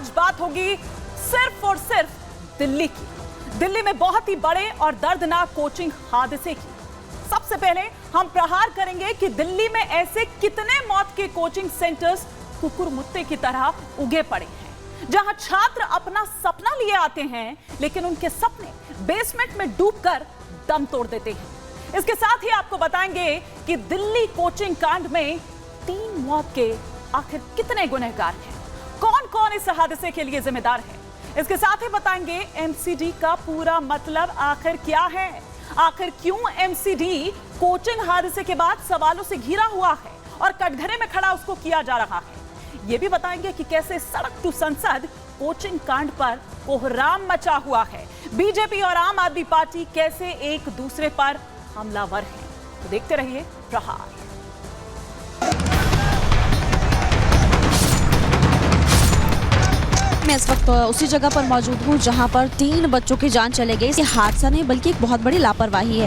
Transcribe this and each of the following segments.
आज बात होगी सिर्फ और सिर्फ दिल्ली की। दिल्ली में बहुत ही बड़े और दर्दनाक कोचिंग हादसे की। सबसे पहले हम प्रहार करेंगे कि दिल्ली में ऐसे कितने मौत के कोचिंग सेंटर्स कुकुर मुत्ते की तरह उगे पड़े हैं, जहां छात्र अपना सपना लिए आते हैं लेकिन उनके सपने बेसमेंट में डूबकर दम तोड़ देते हैं। इसके साथ ही आपको बताएंगे कि दिल्ली कोचिंग कांड में 3 मौत के आखिर कितने गुनहगार हैं, कौन कौन इस हादसे के लिए जिम्मेदार है। इसके साथ ही बताएंगे एमसीडी का पूरा मतलब आखिर क्या है, आखिर क्यों एमसीडी कोचिंग हादसे के बाद सवालों से घिरा हुआ है और कटघरे में खड़ा उसको किया जा रहा है। यह भी बताएंगे कि कैसे सड़क टू संसद कोचिंग कांड पर कोहराम मचा हुआ है। बीजेपी और आम आदमी पार्टी कैसे एक दूसरे पर हमलावर हैं। तो देखते रहिए प्रहार। मैं इस वक्त उसी जगह पर मौजूद हूँ जहाँ पर 3 बच्चों की जान चले गई। ये हादसा नहीं बल्कि एक बहुत बड़ी लापरवाही है।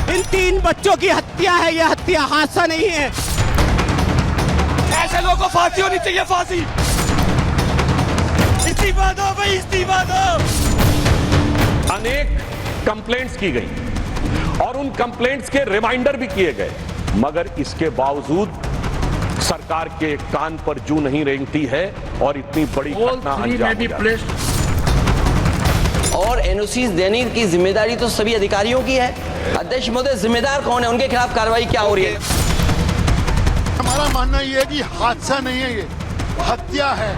इन 3 बच्चों की हत्या है, यह हत्या हादसा नहीं है। ऐसे लोगों को फांसी होनी चाहिए, फांसी। इस्तीफा दो भाई, इस्तीफा दो। अनेक कंप्लेंट्स की गई और उन कंप्लेंट्स के रिमाइंडर भी किए गए, मगर इसके बावजूद सरकार के कान पर जू नहीं रेंगती है और इतनी बड़ी घटना अंजाम दिया। और एनओसी देने की जिम्मेदारी तो सभी अधिकारियों की है। अध्यक्ष महोदय, जिम्मेदार कौन है, उनके खिलाफ कार्रवाई क्या हो रही है? हमारा मानना यह है कि हादसा नहीं है, ये हत्या है।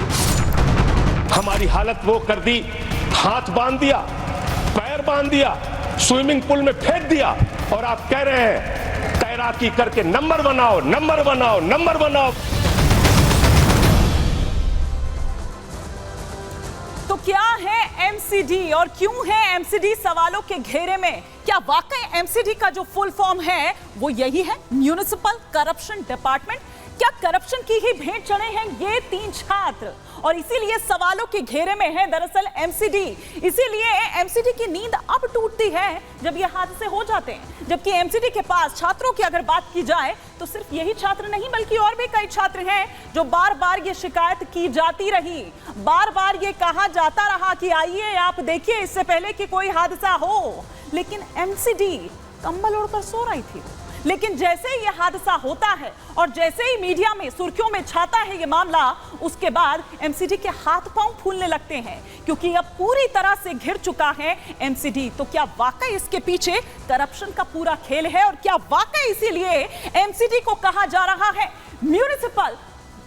हमारी हालत वो कर दी, हाथ बांध दिया, पैर बांध दिया, स्विमिंग पूल में फेंक दिया और आप कह रहे हैं तैराकी करके नंबर बनाओ, नंबर बनाओ, नंबर बनाओ। तो क्या है एमसीडी और क्यों है एमसीडी सवालों के घेरे में? क्या वाकई एमसीडी का जो फुल फॉर्म है वो यही है, म्युनिसिपल करप्शन डिपार्टमेंट? क्या करप्शन की ही भेंट चढ़े हैं ये 3 छात्र और इसीलिए सवालों के घेरे में है दरअसल एमसीडी। इसीलिए एमसीडी की नींद अब टूटती है जब ये हादसे हो जाते हैं। जबकि एमसीडी के पास छात्रों की अगर बात की जाए तो सिर्फ यही छात्र नहीं बल्कि और भी कई छात्र हैं जो बार बार ये शिकायत की जाती रही, बार बार ये कहा जाता रहा कि आइए आप देखिए इससे पहले कि कोई हादसा हो, लेकिन एमसीडी कंबल ओढ़कर सो रही थी। लेकिन जैसे ही ये हादसा होता है और जैसे ही मीडिया में सुर्खियों में छाता है ये मामला, उसके बाद एमसीडी के हाथ पांव फूलने लगते हैं क्योंकि अब पूरी तरह से घिर चुका है एमसीडी। तो क्या वाकई इसके पीछे करप्शन का पूरा खेल है और क्या वाकई इसीलिए एमसीडी को कहा जा रहा है म्युनिसिपल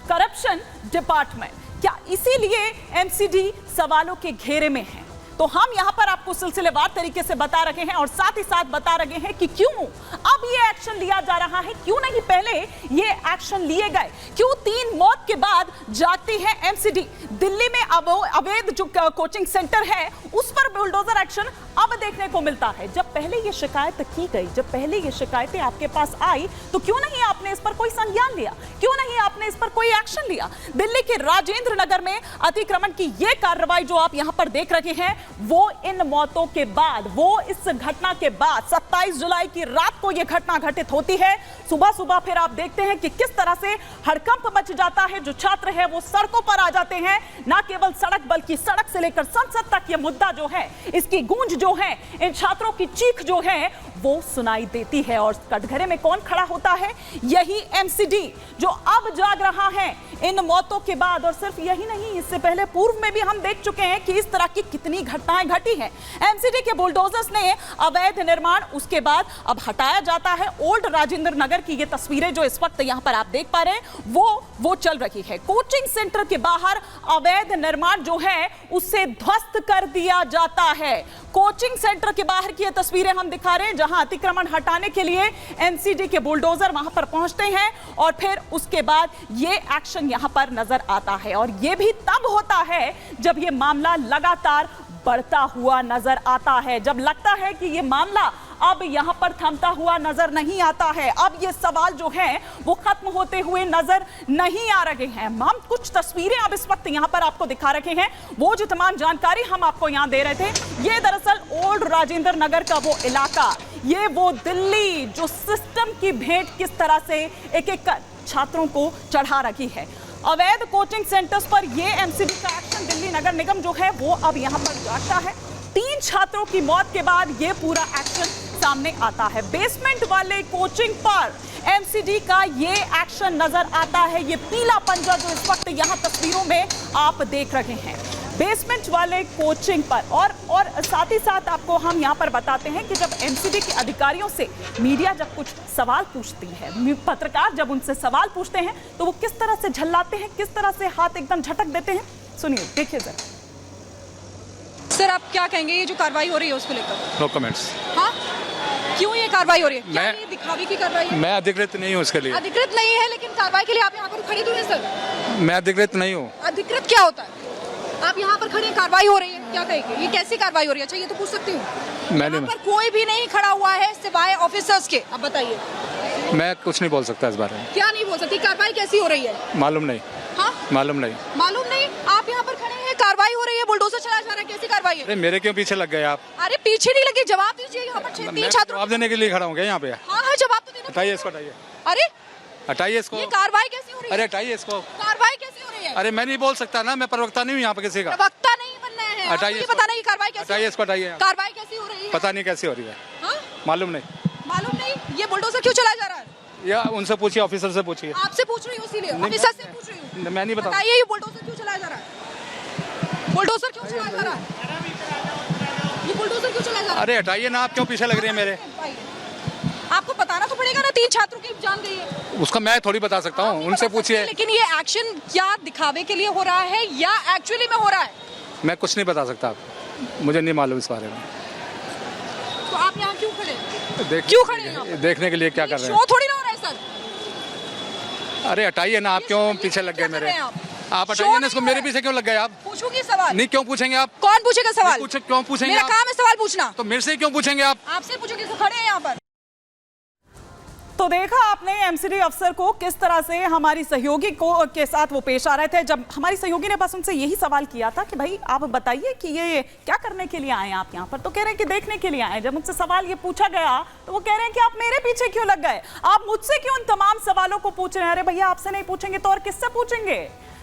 करप्शन डिपार्टमेंट? क्या इसीलिए एमसीडी सवालों के घेरे में है? तो हम यहां पर आपको सिलसिलेवार तरीके से बता रहे हैं और साथ ही साथ बता रहे हैं कि क्यों अब ये एक्शन लिया जा रहा है, क्यों नहीं पहले ये एक्शन लिए गए, क्यों 3 मौत के बाद जागती है एमसीडी। दिल्ली में अवैध जो कोचिंग सेंटर है उस पर बुलडोजर एक्शन अब देखने को मिलता है। जब पहले ये शिकायत की गई, जब पहले ये शिकायतें आपके पास आई तो क्यों नहीं आपने इस पर कोई संज्ञान लिया, क्यों नहीं आपने इस पर कोई एक्शन लिया? दिल्ली के राजेंद्र नगर में अतिक्रमण की ये कार्रवाई जो आप यहां पर देख रहे हैं वो इन मौतों के बाद, वो इस घटना के बाद 27 जुलाई की रात को यह घटना घटित होती है। सुबह सुबह फिर आप देखते हैं कि किस तरह से हड़कंप मच जाता है। जो छात्र है वो सड़कों पर आ जाते हैं, ना केवल सड़क बल्कि सड़क से लेकर संसद तक यह मुद्दा जो है, इसकी गूंज जो है, इन छात्रों की चीख जो है वो सुनाई देती है। और कटघरे में कौन खड़ा होता है? यही एमसीडी जो अब जाग रहा है इन मौतों के बाद। और सिर्फ यही नहीं, इससे पहले पूर्व में भी हम देख चुके हैं कि इस तरह की कितनी घटनाएं घटी हैं। एमसीडी के बुलडोजर्स ने अवैध निर्माण, उसके बाद अब हटाया जाता है। ओल्ड राजेंद्र नगर की ये तस्वीरें जो इस वक्त यहां पर आप देख पा रहे हैं वो चल रही है। कोचिंग सेंटर के बाहर अवैध निर्माण जो है उसे ध्वस्त कर दिया जाता है। कोचिंग सेंटर के बाहर की ये तस्वीरें हम दिखा रहे हैं जहां अतिक्रमण हटाने के लिए एमसीडी के बुलडोजर वहां पर पहुंचते हैं और फिर उसके बाद ये एक्शन यहां पर नजर आता है। और ये भी तब होता है जब ये मामला लगातार बढ़ता हुआ नजर आता है, जब लगता है कि ये मामला अब यहां पर थमता हुआ नजर नहीं आता है, अब ये सवाल जो हैं वो खत्म होते हुए नजर नहीं आ रहे हैं। हम कुछ तस्वीरें अब इस वक्त यहां पर आपको दिखा रखे हैं। वो जो तमाम जानकारी हम आपको यहां दे रहे थे, ये दरअसल ओल्ड राजेंद्र नगर का वो इलाका, ये वो दिल्ली जो सिस्टम की भेंट किस तरह से एक एक छात्रों को चढ़ा रखी है। अवैध कोचिंग सेंटर्स पर ये एमसीडी का एक्शन दिल्ली नगर निगम जो है वो अब यहां पर जागता है। 3 छात्रों की मौत के बाद ये पूरा एक्शन सामने आता है। बेसमेंट वाले कोचिंग पर एमसीडी का ये एक्शन नजर आता है। ये पीला पंजा जो इस वक्त यहां तस्वीरों में आप देख रहे हैं, बेसमेंट वाले कोचिंग पर। और साथ ही साथ आपको हम यहां पर बताते हैं कि जब एमसीडी के अधिकारियों से मीडिया जब कुछ सवाल पूछती है, पत्रकार जब उनसे सवाल पूछते हैं तो वो किस तरह से झल्लाते हैं, किस तरह से हाथ एकदम झटक देते हैं, सुनिए, देखिए जरा। सर आप क्या कहेंगे ये जो कार्रवाई हो रही है उसको लेकर? No comments. हाँ, क्यों ये कार्रवाई हो रही है? क्या मैं- ये दिखावे की कार्रवाई है? मैं अधिकृत नहीं हूँ इसके लिए। अधिकृत नहीं है, लेकिन कार्रवाई के लिए आप यहाँ पर खड़े तो हैं सर। मैं अधिकृत नहीं हूँ। अधिकृत क्या होता है? आप यहाँ पर खड़े, कार्रवाई हो रही है, क्या कहेंगे? ये कैसी कार्रवाई हो रही है? अच्छा ये तो पूछ सकती हूँ। मैंने यहाँ पर कोई भी नहीं खड़ा हुआ है सिवाय ऑफिसर्स के। अब बताइए। मैं कुछ नहीं बोल सकता इस बारे में। क्या नहीं बोल सकती? कार्रवाई कैसी हो रही है? मालूम नहीं। हाँ, मालूम नहीं। मालूम नहीं? आप यहाँ पर खड़े हैं, कार्रवाई हो रही है, बुलडोजर चला जा रहा है, कैसी कार्रवाई है? अरे मेरे क्यों पीछे लग गए आप? अरे पीछे नहीं लगे, जवाब दीजिए। यहाँ पर 3 मैं छात्रों। जवाब देने के लिए खड़ा हूँ क्या यहाँ पे? हाँ हाँ, जवाब तो देना। हटाइए इसको, हटाइए, अरे हटाइए इसको। ये कार्रवाई कैसी हो रही है? अरे हटाइए इसको। कार्रवाई कैसी हो रही है? अरे मैं नहीं बोल सकता ना, मैं प्रवक्ता नहीं हूँ यहाँ पे किसी का। प्रवक्ता नहीं बनना है। हटाइए आपको ये इसको। बताना कि कार्रवाई कैसी हटाइए इसको, हटाइए। कार्रवाई कैसी हो रही है? पता नहीं कैसी हो रही है, हाँ? मालूम नहीं। मालूम नहीं? ये बुलडोजर क्यों चला जा रहा है? या उनसे पूछिए, ऑफिसर से पूछिए। आपसे पूछ रही हूँ, इसीलिए नहीं, ऑफिसर से पूछ रही हूँ। मैं नहीं बता। बताइए ये बुलडोजर क्यों चलाया जा रहा है? बुलडोजर क्यों चलाया जा रहा है? ये बुलडोजर क्यों चलाया जा रहा है? अरे हटाइए ना, आप क्यों पीछे लग रही है मेरे? आपको बताना तो पड़ेगा ना, 3 छात्रों की जान गई है। उसका मैं थोड़ी बता सकता हूँ, उनसे पूछिए। लेकिन ये एक्शन क्या दिखावे के लिए हो रहा है या एक्चुअली में हो रहा है? मैं कुछ नहीं बता सकता, मुझे नहीं मालूम इस बारे में। तो आप यहाँ क्यों खड़े? क्यों खड़े हैं? देखने के लिए क्या कर रहे हैं? शो थोड़ी ना हो रहा है सर। अरे हटाइए ना, आप क्यों पीछे लग गए मेरे? आप हटाइए ना इसको, मेरे पीछे क्यों लग गए आप? पूछूंगी सवाल। नहीं, क्यों पूछेंगे आप? कौन पूछेगा सवाल? क्यों पूछेंगे मेरा आप? काम है सवाल पूछना। तो मेरे से क्यों पूछेंगे आप? आपसे पूछोगे, खड़े हैं यहाँ पर। तो देखा आपने एमसीडी अफसर को किस तरह से हमारी सहयोगी को के साथ वो पेश आ रहे थे। जब हमारी सहयोगी ने बस उनसे यही सवाल किया था कि भाई आप बताइए कि ये क्या करने के लिए आए आप यहाँ पर, तो कह रहे हैं कि देखने के लिए आए। जब उनसे सवाल ये पूछा गया तो वो कह रहे हैं कि आप मेरे पीछे क्यों लग गए, आप मुझसे क्यों उन तमाम सवालों को पूछ रहे हैं? अरे भैया आपसे नहीं पूछेंगे तो और किससे पूछेंगे?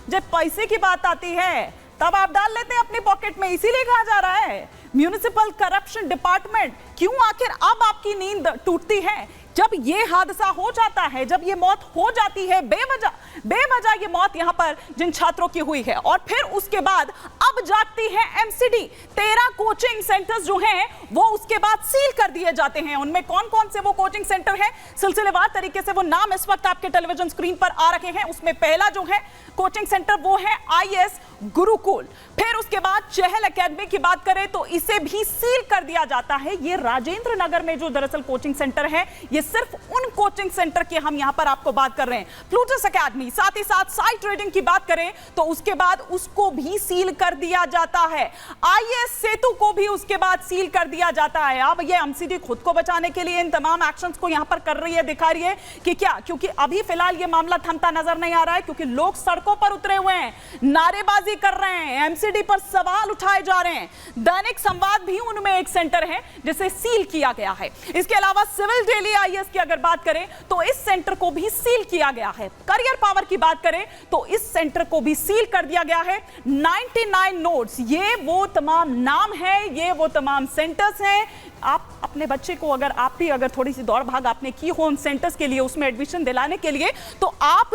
जब पैसे की बात आती है तब आप डाल लेते हैं अपनी पॉकेट में। इसीलिए कहा जा रहा है म्युनिसिपल करप्शन डिपार्टमेंट, क्यों आखिर अब आपकी नींद टूटती है? जब ये हादसा हो जाता है, जब ये मौत हो जाती है बेवजह ये मौत यहां पर जिन छात्रों की हुई है, और फिर उसके बाद अब जागती है एमसीडी। 13 कोचिंग सेंटर्स जो हैं वो उसके बाद सील कर दिए जाते हैं। उनमें कौन कौन से वो कोचिंग सेंटर हैं, सिलसिलेवार तरीके से वो नाम इस वक्त आपके टेलीविजन स्क्रीन पर आ रहे हैं। उसमें पहला जो है कोचिंग सेंटर वो है आईएएस गुरुकुल। फिर उसके बाद चहल एकेडमी की बात करें तो इसे भी सील कर दिया जाता है। ये राजेंद्र नगर में जो दरअसल कोचिंग सेंटर है, ये सिर्फ उन कोचिंग सेंटर की हम यहां पर आपको बात कर रहे हैं। प्लूटस एकेडमी, साथ ही साथ साइट ट्रेडिंग की बात करें तो उसके बाद उसको भी सील कर दिया जाता है। आईएएस सेतु को भी उसके बाद सील कर दिया जाता है। अब ये एमसीडी खुद को बचाने के लिए इन तमाम एक्शंस को यहां पर कर रही है, दिखा रही है कि क्या, क्योंकि अभी फिलहाल ये मामला थमता नजर नहीं आ रहा है, क्योंकि लोग सड़कों पर उतरे हुए हैं, नारेबाजी कर रहे हैं, एमसीडी पर सवाल उठाए जा रहे हैं। दैनिक संवाद भी उनमें एक सेंटर है जिसे सील किया गया है। इसके अलावा सिविल डेली आईएएस की अगर बात करें तो इस सेंटर को भी सील किया गया है। करियर पावर की बात करें तो इस सेंटर को भी सील कर दिया गया है। 99 नोड्स, ये वो तमाम नाम है, ये वो तमाम सेंटर्स हैं। आप अपने बच्चे को अगर थोड़ी सी दौड़ भाग आपने की हो उन सेंटर्स के लिए, उसमें एडमिशन दिलाने के लिए, तो आप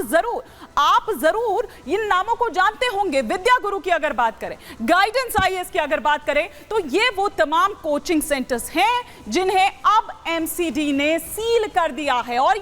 जरूर इन नामों को जानते होंगे। विद्या गुरु की अगर बात करें, गाइडेंस आईएएस की अगर बात करें, तो ये वो तमाम कोचिंग सेंटर्स हैं जिन्हें अब एमसीडी ने सील कर दिया है। और